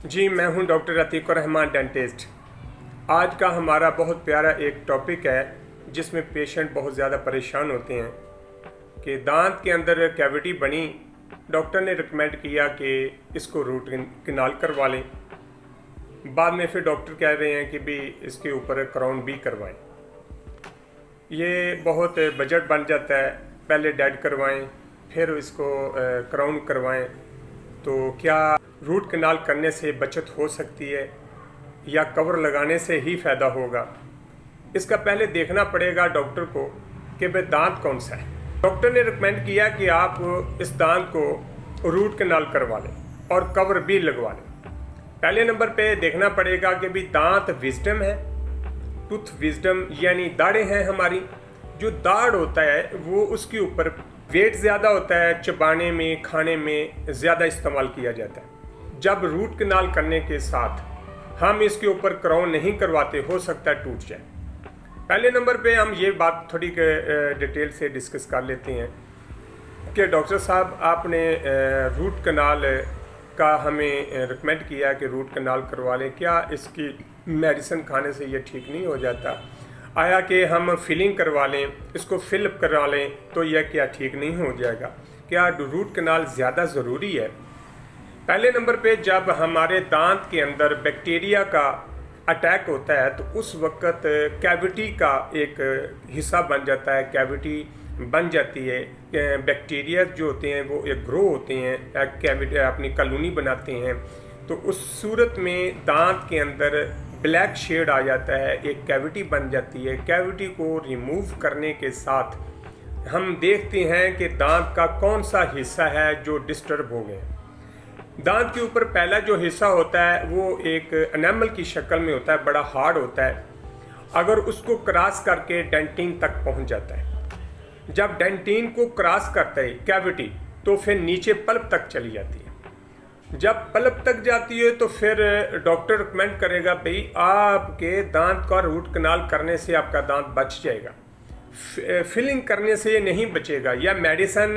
जी मैं हूं doctor Atiqur Rahman dentist. आज का हमारा बहुत प्यारा एक टॉपिक है जिसमें पेशेंट बहुत ज़्यादा परेशान होते हैं कि दांत के अंदर कैविटी बनी। डॉक्टर ने रिकमेंड किया कि इसको रूट कैनाल करवा लें। बाद में फिर डॉक्टर कह रहे हैं कि भी इसके ऊपर क्राउन भी करवाएं। ये बहुत बजट बन जाता है, पहले डेड करवाएं फिर इसको क्राउन करवाएं। तो क्या रूट कैनाल करने से बचत हो सकती है या कवर लगाने से ही फ़ायदा होगा? इसका पहले देखना पड़ेगा डॉक्टर को कि भाई दांत कौन सा है। डॉक्टर ने रिकमेंड किया कि आप इस दांत को रूट कैनाल करवा लें और कवर भी लगवा लें। पहले नंबर पे देखना पड़ेगा कि भी दांत विजडम है, टूथ विजडम यानी दाढ़ें हैं हमारी। जो दाढ़ होता है वो उसके ऊपर वेट ज़्यादा होता है, चबाने में खाने में ज़्यादा इस्तेमाल किया जाता है। जब रूट कैनाल करने के साथ हम इसके ऊपर क्राउन नहीं करवाते, हो सकता है टूट जाए। पहले नंबर पे हम ये बात थोड़ी डिटेल से डिस्कस कर लेते हैं कि डॉक्टर साहब आपने रूट कैनाल का हमें रिकमेंड किया कि रूट कैनाल करवा लें, क्या इसकी मेडिसिन खाने से ये ठीक नहीं हो जाता? आया कि हम फिलिंग करवा लें, इसको फिलअप करवा लें तो यह क्या ठीक नहीं हो जाएगा? क्या रूट कैनाल ज़्यादा ज़रूरी है? पहले नंबर पे जब हमारे दांत के अंदर बैक्टीरिया का अटैक होता है तो उस वक्त कैविटी का एक हिस्सा बन जाता है, कैविटी बन जाती है। बैक्टीरिया जो होते हैं वो एक ग्रो होते हैं, कैविटी अपनी कॉलोनी बनाते हैं। तो उस सूरत में दांत के अंदर ब्लैक शेड आ जाता है, एक कैविटी बन जाती है। कैविटी को रिमूव करने के साथ हम देखते हैं कि दांत का कौन सा हिस्सा है जो डिस्टर्ब हो गए। दांत के ऊपर पहला जो हिस्सा होता है वो एक एनामल की शक्ल में होता है, बड़ा हार्ड होता है। अगर उसको क्रॉस करके डेंटिन तक पहुंच जाता है, जब डेंटिन को क्रॉस करता है कैविटी तो फिर नीचे पल्प तक चली जाती है। जब पल्प तक जाती है तो फिर डॉक्टर रिकमेंड करेगा भाई आपके दांत का रूट कैनाल करने से आपका दांत बच जाएगा, फिलिंग करने से ये नहीं बचेगा या मेडिसिन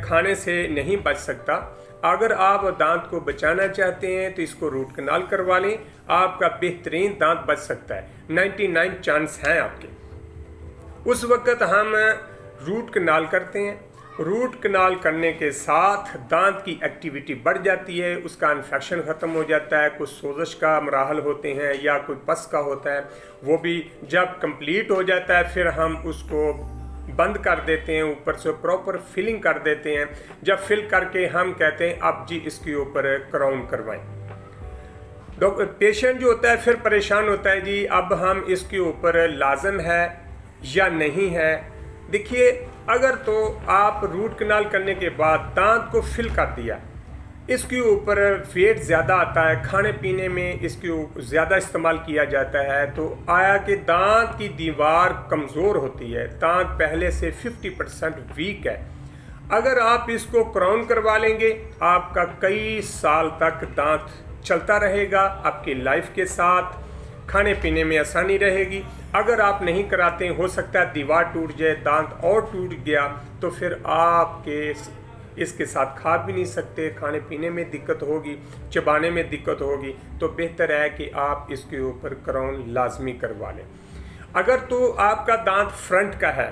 खाने से नहीं बच सकता। अगर आप दांत को बचाना चाहते हैं तो इसको रूट कैनाल करवा लें, आपका बेहतरीन दांत बच सकता है। 99 चांस हैं आपके। उस वक्त हम रूट कैनाल करते हैं। रूट कैनाल करने के साथ दांत की एक्टिविटी बढ़ जाती है, उसका इन्फेक्शन ख़त्म हो जाता है। कुछ सोजश का मराहल होते हैं या कोई पस का होता है, वो भी जब कंप्लीट हो जाता है फिर हम उसको बंद कर देते हैं, ऊपर से प्रॉपर फिलिंग कर देते हैं। जब फिल करके हम कहते हैं अब जी इसके ऊपर क्राउन करवाएं। पेशेंट जो होता है फिर परेशान होता है, जी अब हम इसके ऊपर लाजम है या नहीं है। देखिए, अगर तो आप रूट कैनाल करने के बाद दांत को फिल कर दिया, इसके ऊपर वेट ज़्यादा आता है, खाने पीने में इसके ज़्यादा इस्तेमाल किया जाता है, तो आया कि दांत की दीवार कमज़ोर होती है, दांत पहले से 50% वीक है। अगर आप इसको क्राउन करवा लेंगे आपका कई साल तक दांत चलता रहेगा, आपकी लाइफ के साथ खाने पीने में आसानी रहेगी। अगर आप नहीं कराते हो सकता है दीवार टूट जाए, दांत और टूट गया तो फिर आपके इसके साथ खा भी नहीं सकते, खाने पीने में दिक्कत होगी, चबाने में दिक्कत होगी। तो बेहतर है कि आप इसके ऊपर क्राउन लाजमी करवा लें। अगर तो आपका दांत फ्रंट का है,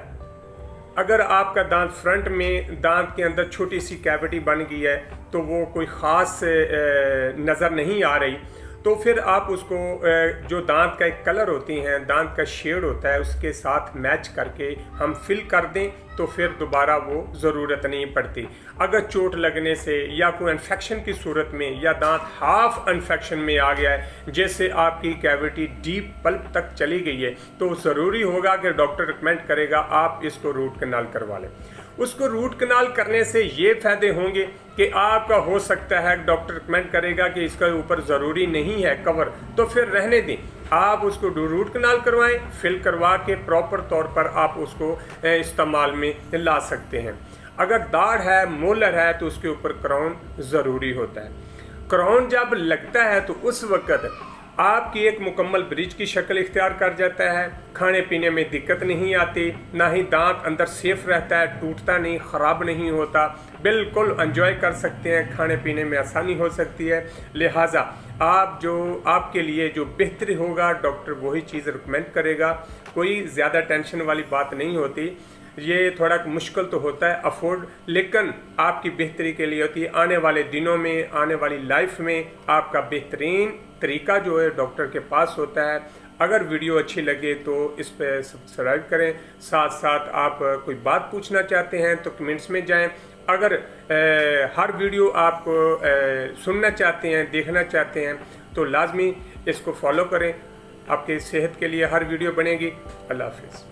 अगर आपका दांत फ्रंट में दांत के अंदर छोटी सी कैविटी बन गई है तो वो कोई ख़ास नज़र नहीं आ रही, तो फिर आप उसको जो दांत का एक कलर होती हैं, दांत का शेड होता है, उसके साथ मैच करके हम फिल कर दें तो फिर दोबारा वो ज़रूरत नहीं पड़ती। अगर चोट लगने से या कोई इन्फेक्शन की सूरत में या दांत हाफ इन्फेक्शन में आ गया है, जैसे आपकी कैविटी डीप पल्प तक चली गई है, तो ज़रूरी होगा कि डॉक्टर रिकमेंड करेगा आप इसको रूट कैनाल करवा लें। उसको रूट कैनाल करने से ये फ़ायदे होंगे कि आपका हो सकता है डॉक्टर रिकमेंड करेगा कि इसका ऊपर ज़रूरी नहीं है कवर, तो फिर रहने दें। आप उसको रूट कैनाल करवाएं, फिल करवा के प्रॉपर तौर पर आप उसको इस्तेमाल में ला सकते हैं। अगर दाढ़ है, मोलर है, तो उसके ऊपर क्राउन ज़रूरी होता है। क्राउन जब लगता है तो उस वक्त آپ کی ایک مکمل برج کی شکل اختیار کر جاتا ہے، کھانے پینے میں دقت نہیں آتی، نہ ہی دانت اندر سیف رہتا ہے، ٹوٹتا نہیں، خراب نہیں ہوتا، بالکل انجوائے کر سکتے ہیں، کھانے پینے میں آسانی ہو سکتی ہے۔ لہٰذا آپ کے لیے جو بہتر ہوگا ڈاکٹر وہی چیز ریکمینڈ کرے گا، کوئی زیادہ ٹینشن والی بات نہیں ہوتی۔ یہ تھوڑا مشکل تو ہوتا ہے افورڈ، لیکن آپ کی بہتری کے لیے ہوتی ہے۔ آنے والے دنوں میں، آنے والی لائف میں آپ کا بہترین طریقہ جو ہے ڈاکٹر کے پاس ہوتا ہے۔ اگر ویڈیو اچھی لگے تو اس پہ سبسکرائب کریں، ساتھ ساتھ آپ کوئی بات پوچھنا چاہتے ہیں تو کمنٹس میں جائیں۔ اگر ہر ویڈیو آپ سننا چاہتے ہیں، دیکھنا چاہتے ہیں تو لازمی اس کو فالو کریں، آپ کی صحت کے لیے ہر ویڈیو بنے گی۔ اللہ حافظ۔